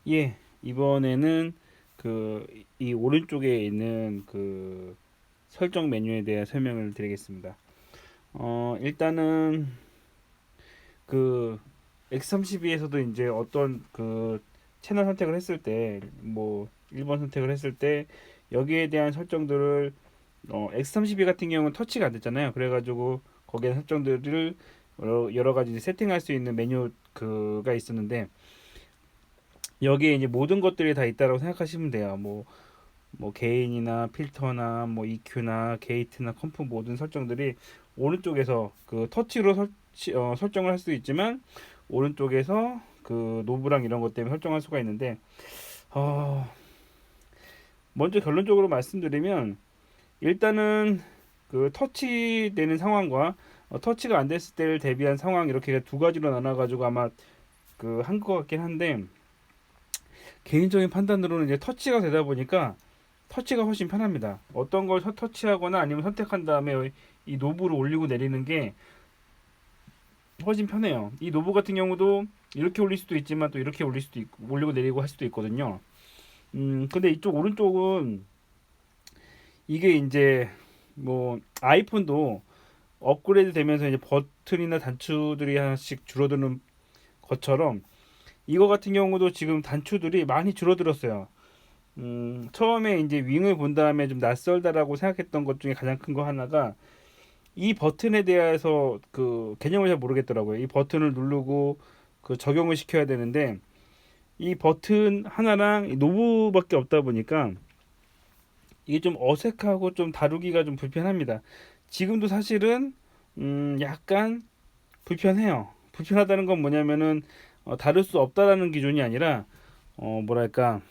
예, 이번에는 이 오른쪽에 있는 설정 메뉴에 대해 설명을 드리겠습니다. 일단은 그 X32에서도 이제 어떤 채널 선택을 했을 때, 뭐 1번 선택을 했을 때 여기에 대한 설정들을 X32 같은 경우는 터치가 안 됐잖아요. 그래가지고 거기에 설정들을 여러 가지 세팅할 수 있는 메뉴 가 있었는데 여기에 이제 모든 것들이 다 있다고 생각하시면 돼요. 뭐 게인이나 필터나 뭐 EQ나 게이트나 컴프 모든 설정들이 오른쪽에서 터치로 설정을 할 수도 있지만 오른쪽에서 노브랑 이런 것 때문에 설정할 수가 있는데 어, 먼저 결론적으로 말씀드리면 일단은 터치되는 상황과 터치가 안 됐을 때를 대비한 상황 이렇게 두 가지로 나눠 가지고 아마 한 것 같긴 한데 개인적인 판단으로는 이제 터치가 되다 보니까 터치가 훨씬 편합니다. 어떤 걸 터치하거나 아니면 선택한 다음에 이 노브를 올리고 내리는 게 훨씬 편해요. 이 노브 같은 경우도 이렇게 올릴 수도 있지만 또 이렇게 올릴 수도 있고 올리고 내리고 할 수도 있거든요. 근데 이쪽 오른쪽은 이게 이제 뭐 아이폰도 업그레이드 되면서 이제 버튼이나 단추들이 하나씩 줄어드는 것처럼 이거 같은 경우도 지금 단추들이 많이 줄어들었어요. 처음에 이제 윙을 본 다음에 좀 낯설다라고 생각했던 것 중에 가장 큰 거 하나가 이 버튼에 대해서 개념을 잘 모르겠더라고요. 이 버튼을 누르고 적용을 시켜야 되는데 이 버튼 하나랑 이 노브밖에 없다 보니까 이게 좀 어색하고 좀 다루기가 좀 불편합니다. 지금도 사실은 약간 불편해요. 불편하다는 건 뭐냐면은 다룰 수 없다라는 기준이 아니라 뭐랄까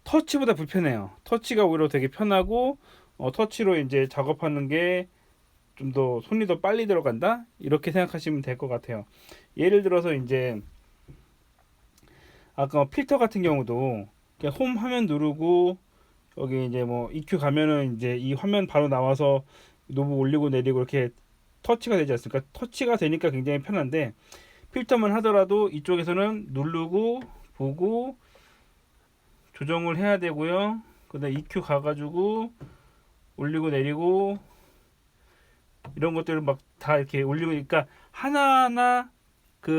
터치보다 불편해요. 터치가 오히려 되게 편하고 터치로 이제 작업하는 게 좀 더 손이 더 빨리 들어간다 이렇게 생각하시면 될 것 같아요. 예를 들어서 이제 아까 필터 같은 경우도 그냥 홈 화면 누르고 여기 이제 뭐 EQ 가면은 이제 이 화면 바로 나와서 노브 올리고 내리고 이렇게 터치가 되지 않습니까? 터치가 되니까 굉장히 편한데 필터만 하더라도 이쪽에서는 누르고 보고 조정을 해야 되고요. 그다음 EQ 가가지고 올리고 내리고 이런 것들을 막 다 이렇게 올리고 그러니까 하나하나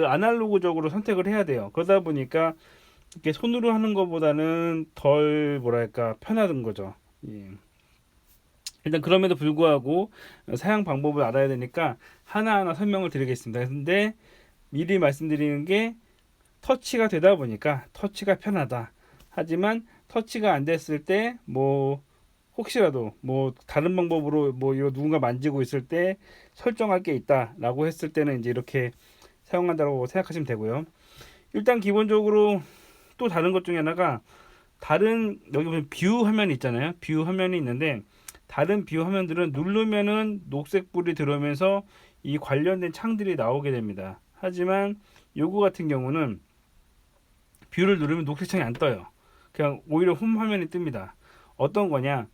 아날로그적으로 선택을 해야 돼요. 그러다 보니까 이렇게 손으로 하는 것보다는 덜 뭐랄까 편하던 거죠. 예. 일단 그럼에도 불구하고 사용 방법을 알아야 되니까 하나하나 설명을 드리겠습니다. 근데 미리 말씀드리는 게 터치가 되다 보니까 터치가 편하다. 하지만 터치가 안 됐을 때 뭐 혹시라도 뭐 다른 방법으로 뭐 이거 누군가 만지고 있을 때 설정할 게 있다라고 했을 때는 이제 이렇게 사용한다고 생각하시면 되고요. 일단 기본적으로 또 다른 것 중에 하나가 다른 여기 보면 뷰 화면이 있잖아요. 뷰 화면이 있는데 다른 뷰 화면들은 누르면은 녹색 불이 들어오면서 이 관련된 창들이 나오게 됩니다. 하지만 요거 같은 경우는 뷰를 누르면 녹색 창이 안 떠요. 그냥 오히려 홈 화면이 뜹니다. 어떤 거냐?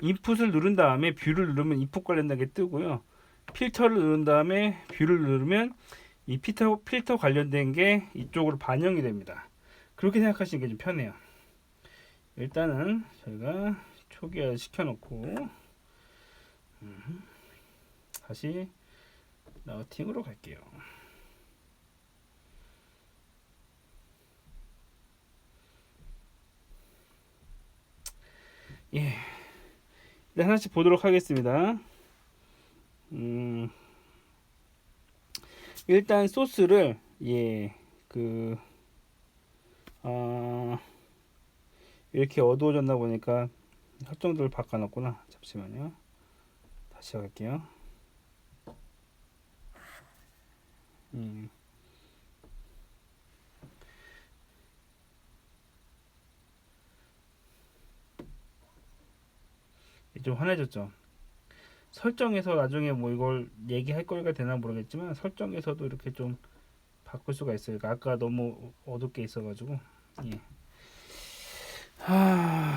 인풋을 누른 다음에 뷰를 누르면 인풋 관련된 게 뜨고요. 필터를 누른 다음에 뷰를 누르면 이 필터 관련된 게 이쪽으로 반영이 됩니다. 그렇게 생각하시는 게 좀 편해요. 일단은 저희가 초기화 시켜놓고 다시 라우팅으로 갈게요. 예, 일단 하나씩 보도록 하겠습니다. 음, 일단 소스를 그 어, 이렇게 어두워졌나 보니까 설정들을 바꿔놨구나. 잠시만요. 다시 갈게요. 음, 좀 환해졌죠. 설정에서 나중에 뭐 이걸 얘기할 거리가 되나 모르겠지만 설정에서도 이렇게 좀 바꿀 수가 있어요. 그러니까 아까 너무 어둡게 있어가지고. 예.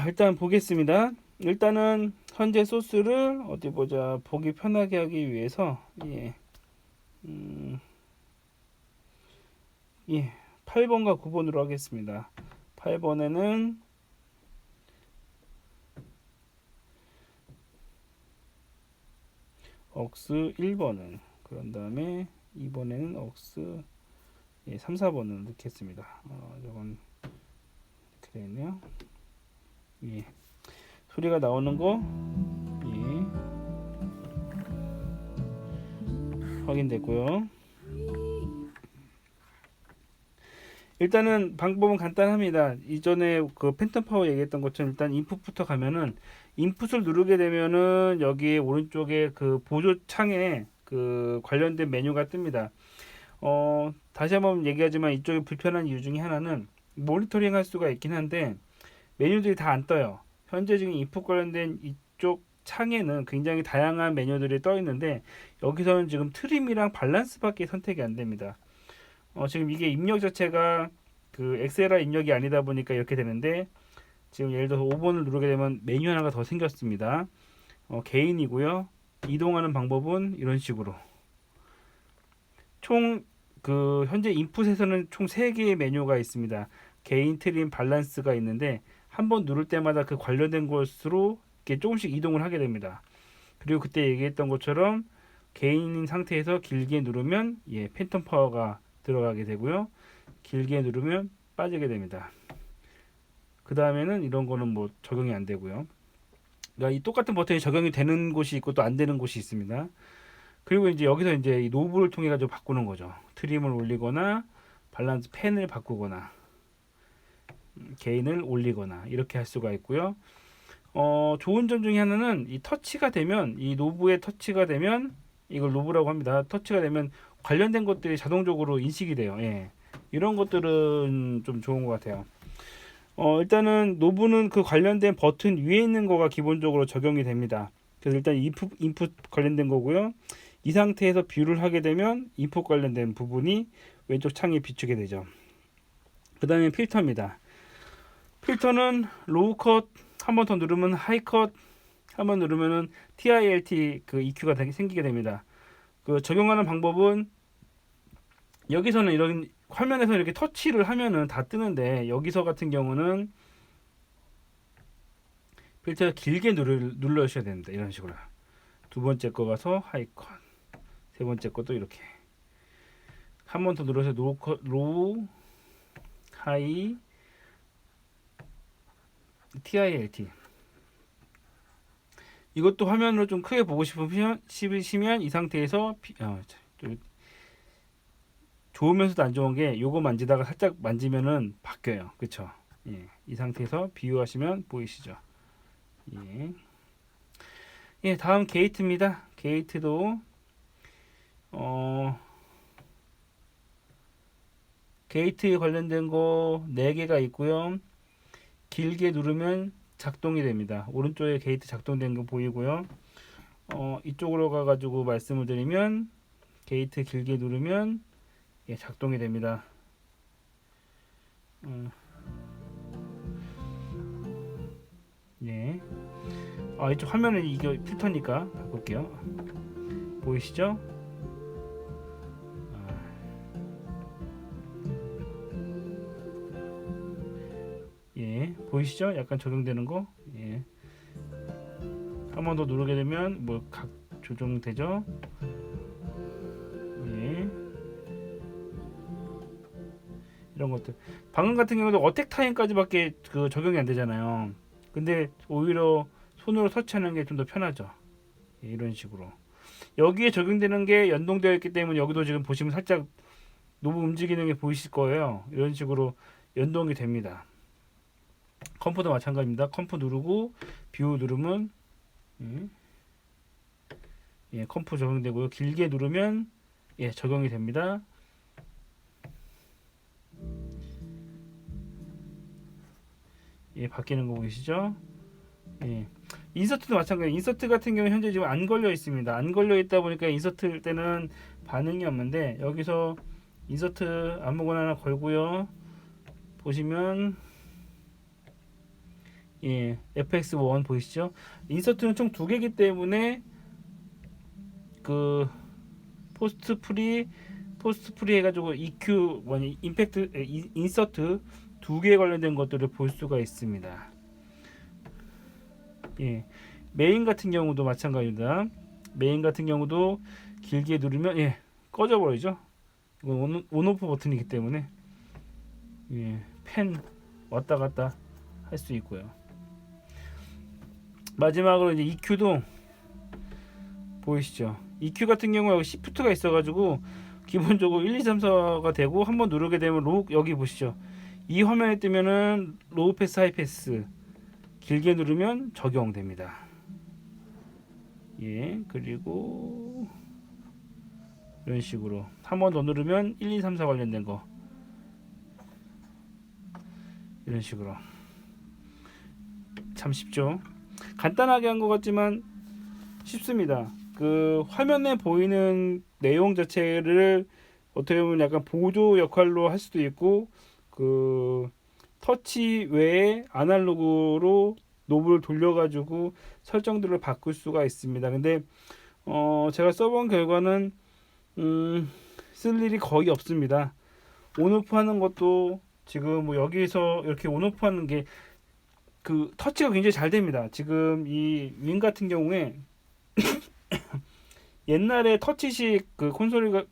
일단 보겠습니다. 일단은 현재 소스를 어디 보자 보기 편하게 하기 위해서 음, 예 8번과 9번으로 하겠습니다. 8번에는 억스 1번을, 그런 다음에 2번에는 억스 3, 4번을 넣겠습니다. 저건 이렇게 되어 있네요. 예. 소리가 나오는 거 확인됐고요. 일단은 방법은 간단합니다. 이전에 그 팬텀 파워 얘기했던 것처럼 일단 인풋부터 가면은, 인풋을 누르게 되면은 여기 오른쪽에 그 보조 창에 그 관련된 메뉴가 뜹니다. 다시 한번 얘기하지만 이쪽에 불편한 이유 중에 하나는 모니터링 할 수가 있긴 한데 메뉴들이 다 안 떠요. 현재 지금 인풋 관련된 이쪽 창에는 굉장히 다양한 메뉴들이 떠 있는데 여기서는 지금 트림이랑 밸런스밖에 선택이 안 됩니다. 지금 이게 입력 자체가 그 엑셀화 입력이 아니다 보니까 이렇게 되는데, 지금 예를 들어서 5번을 누르게 되면 메뉴 하나가 더 생겼습니다. 개인이고요. 이동하는 방법은 이런 식으로. 총 그 현재 인풋에서는 총 3개의 메뉴가 있습니다. 개인, 트림, 밸런스가 있는데 한번 누를 때마다 그 관련된 곳으로 이렇게 조금씩 이동을 하게 됩니다. 그리고 그때 얘기했던 것처럼 개인인 상태에서 길게 누르면 팬텀 파워가 들어가게 되고요. 길게 누르면 빠지게 됩니다. 그 다음에는 이런 거는 뭐 적용이 안 되고요. 그러니까 이 똑같은 버튼이 적용이 되는 곳이 있고 또 안 되는 곳이 있습니다. 그리고 이제 여기서 이제 이 노브를 통해 가지고 바꾸는 거죠. 트림을 올리거나 밸런스 펜을 바꾸거나 게인을 올리거나 이렇게 할 수가 있고요. 좋은 점 중에 하나는 이 터치가 되면, 이 노브에 터치가 되면, 이걸 노브라고 합니다. 터치가 되면 관련된 것들이 자동적으로 인식이 돼요. 예. 이런 것들은 좀 좋은 것 같아요. 일단은 노브는 그 관련된 버튼 위에 있는 거가 기본적으로 적용이 됩니다. 그래서 일단 인풋 관련된 거고요. 이 상태에서 뷰를 하게 되면 인풋 관련된 부분이 왼쪽 창에 비추게 되죠. 그 다음에 필터입니다. 필터는 로우 컷, 한 번 더 누르면 하이 컷, 한 번 누르면은 TILT 그 EQ가 생기게 됩니다. 그 적용하는 방법은 여기서는 이런 화면에서 이렇게 터치를 하면은 다 뜨는데, 여기서 같은 경우는 필터 길게 눌러주셔야 됩니다. 이런 식으로. 두 번째 거 가서 하이 컷, 세 번째 것도 이렇게 한 번 더 눌러서 로우, 하이, TILT. 이것도 화면으로 좀 크게 보고 싶으시면 이 상태에서 좋으면서도 안 좋은 게, 요거 만지다가 살짝 만지면은 바뀌어요. 그쵸? 예, 이 상태에서 비유하시면 보이시죠? 예, 다음 게이트입니다. 게이트도 게이트에 관련된 거 4개가 있고요. 길게 누르면 작동이 됩니다. 오른쪽에 게이트 작동된 거 보이고요. 이쪽으로 가가지고 말씀을 드리면 게이트 길게 누르면 작동이 됩니다. 예. 이쪽 화면은 이게 필터니까 바꿀게요. 보이시죠? 예, 보이시죠? 약간 적용되는 거. 예. 한 번 더 누르게 되면 뭐 각 조정되죠? 예. 이런 것들. 방금 같은 경우도 어택 타임까지밖에 그 적용이 안 되잖아요. 근데 오히려 손으로 터치하는 게 좀 더 편하죠. 예, 이런 식으로. 여기에 적용되는 게 연동되어 있기 때문에 여기도 지금 보시면 살짝 노브 움직이는 게 보이실 거예요. 이런 식으로 연동이 됩니다. 컴프도 마찬가지입니다. 컴프 누르고 뷰 누르면 컴프 적용되고요. 길게 누르면 적용이 됩니다. 바뀌는 거 보이시죠? 인서트도 마찬가지. 인서트 같은 경우 현재 지금 안 걸려 있습니다. 안 걸려 있다 보니까 인서트 때는 반응이 없는데, 여기서 인서트 아무거나 하나 걸고요. 보시면 FX1 보이시죠? 인서트는 총 2개이기 때문에 그 포스트 프리 해가지고 EQ 인서트 두 개 관련된 것들을 볼 수가 있습니다. 예, 메인 같은 경우도 마찬가지입니다. 메인 같은 경우도 길게 누르면 예, 꺼져 버리죠. 이건 온오프 버튼이기 때문에 예, 펜 왔다 갔다 할 수 있고요. 마지막으로 이제 EQ도 보이시죠? EQ 같은 경우 여기 시프트가 있어가지고 기본적으로 1, 2, 3, 4가 되고 한번 누르게 되면 여기 보시죠. 이 화면에 뜨면은 로우 패스, 하이 패스 길게 누르면 적용됩니다. 예, 그리고 이런 식으로 한 번 더 누르면 1, 2, 3, 4 관련된 거 이런 식으로 참 쉽죠. 간단하게 한 것 같지만 쉽습니다. 그 화면에 보이는 내용 자체를 어떻게 보면 약간 보조 역할로 할 수도 있고 그 터치 외에 아날로그로 노브를 돌려가지고 설정들을 바꿀 수가 있습니다. 근데 제가 써본 결과는 쓸 일이 거의 없습니다. 온오프 하는 것도 지금 뭐 여기서 이렇게 온오프 하는 게 그 터치가 굉장히 잘 됩니다. 지금 이 윙 같은 경우에 옛날에 터치식 그 콘솔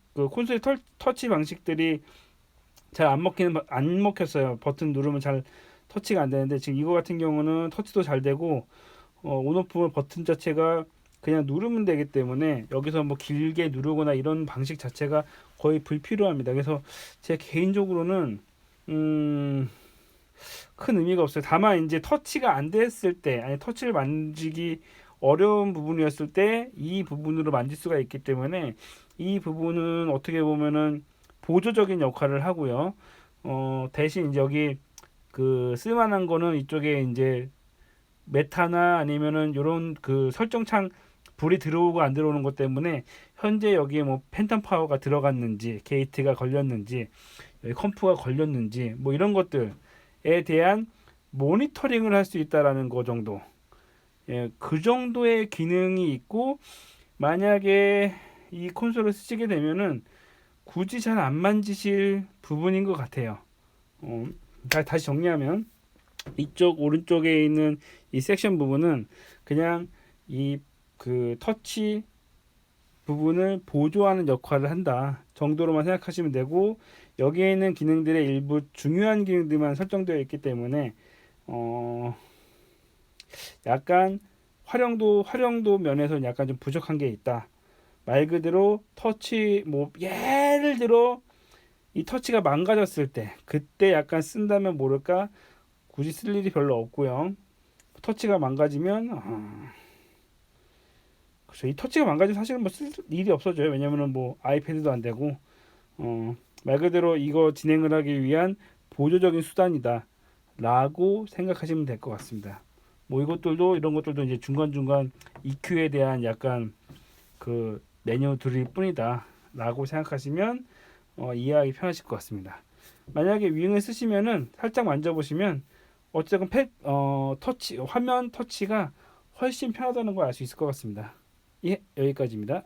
터치 방식들이 잘 안 먹혔어요. 버튼 누르면 잘 터치가 안 되는데 지금 이거 같은 경우는 터치도 잘 되고 온오프 버튼 자체가 그냥 누르면 되기 때문에 여기서 뭐 길게 누르거나 이런 방식 자체가 거의 불필요합니다. 그래서 제 개인적으로는 큰 의미가 없어요. 다만 이제 터치가 안 됐을 때, 아니 터치를 만지기 어려운 부분이었을 때 이 부분으로 만질 수가 있기 때문에 이 부분은 어떻게 보면은 보조적인 역할을 하고요. 대신 이제 여기 그 쓸만한 거는 이쪽에 이제 메타나 아니면은 요런 그 설정창 불이 들어오고 안 들어오는 것 때문에 현재 여기에 뭐 팬텀 파워가 들어갔는지 게이트가 걸렸는지 여기 컴프가 걸렸는지 뭐 이런 것들에 대한 모니터링을 할 수 있다라는 거 정도. 예, 그 정도의 기능이 있고 만약에 이 콘솔을 쓰시게 되면은 굳이 잘 안 만지실 부분인 것 같아요. 다시 정리하면 이쪽 오른쪽에 있는 이 섹션 부분은 그냥 이 그 터치 부분을 보조하는 역할을 한다 정도로만 생각하시면 되고 여기에 있는 기능들의 일부 중요한 기능들만 설정되어 있기 때문에 약간 활용도 면에서 약간 좀 부족한 게 있다. 말 그대로 터치 뭐 예를 들어 이 터치가 망가졌을 때 그때 약간 쓴다면 모를까 굳이 쓸 일이 별로 없고요. 터치가 망가지면 그렇죠. 이 터치가 망가지면 사실은 뭐 쓸 일이 없어져요. 왜냐면은 뭐 아이패드도 안 되고 말 그대로 이거 진행을 하기 위한 보조적인 수단이다 라고 생각하시면 될 것 같습니다. 뭐 이런 것들도 이제 중간중간 EQ에 대한 약간 그 메뉴들일 뿐이다 라고 생각하시면 이해하기 편하실 것 같습니다. 만약에 윙을 쓰시면은 살짝 만져보시면 어쨌든 터치 화면 터치가 훨씬 편하다는 걸 알 수 있을 것 같습니다. 예, 여기까지입니다.